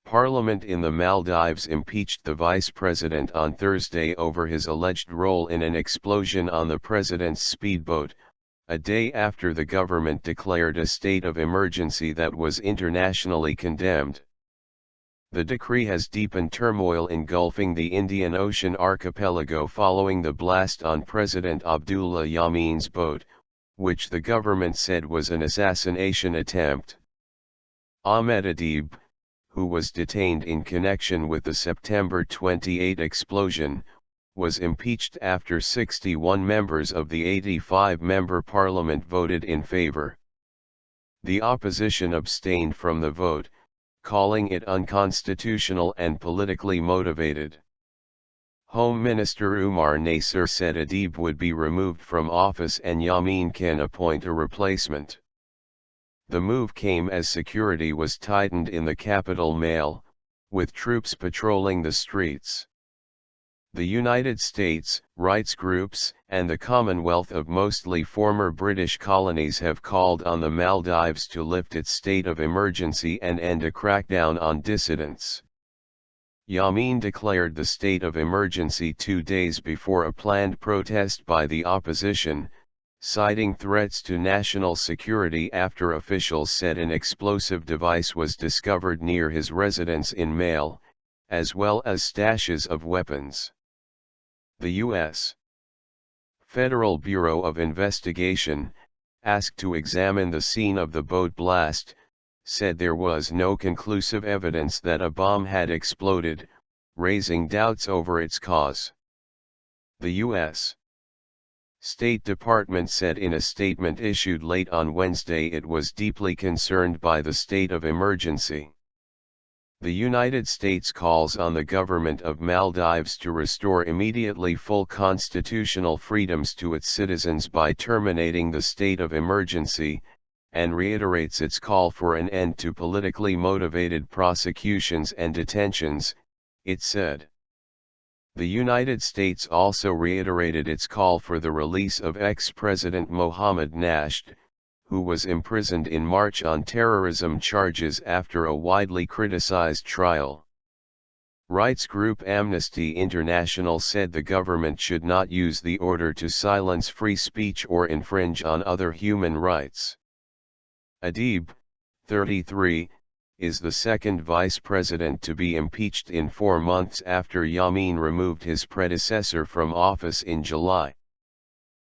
Parliament in the Maldives impeached the vice president on Thursday over his alleged role in an explosion on the president's speedboat, a day after the government declared a state of emergency that was internationally condemned. The decree has deepened turmoil engulfing the Indian Ocean archipelago following the blast on President Abdulla Yameen's boat, which the government said was an assassination attempt. Ahmed Adeeb, who was detained in connection with the September 28 explosion, was impeached after 61 members of the 85-member parliament voted in favor. The opposition abstained from the vote, calling it unconstitutional and politically motivated. Home Minister Umar Naseer said Adeeb would be removed from office and Yameen can appoint a replacement. The move came as security was tightened in the capital Mail, with troops patrolling the streets. The United States, rights groups, and the Commonwealth of mostly former British colonies have called on the Maldives to lift its state of emergency and end a crackdown on dissidents. Yameen declared the state of emergency 2 days before a planned protest by the opposition, citing threats to national security after officials said an explosive device was discovered near his residence in Mail, as well as stashes of weapons. The U.S. Federal Bureau of Investigation, asked to examine the scene of the boat blast, said there was no conclusive evidence that a bomb had exploded, raising doubts over its cause. The U.S. State Department said in a statement issued late on Wednesday it was deeply concerned by the state of emergency. The United States calls on the government of Maldives to restore immediately full constitutional freedoms to its citizens by terminating the state of emergency, and reiterates its call for an end to politically motivated prosecutions and detentions, it said. The United States also reiterated its call for the release of ex-President Mohammed Nasheed, who was imprisoned in March on terrorism charges after a widely criticized trial. Rights group Amnesty International said the government should not use the order to silence free speech or infringe on other human rights. Adeeb, 33, is the second vice president to be impeached in 4 months after Yameen removed his predecessor from office in July.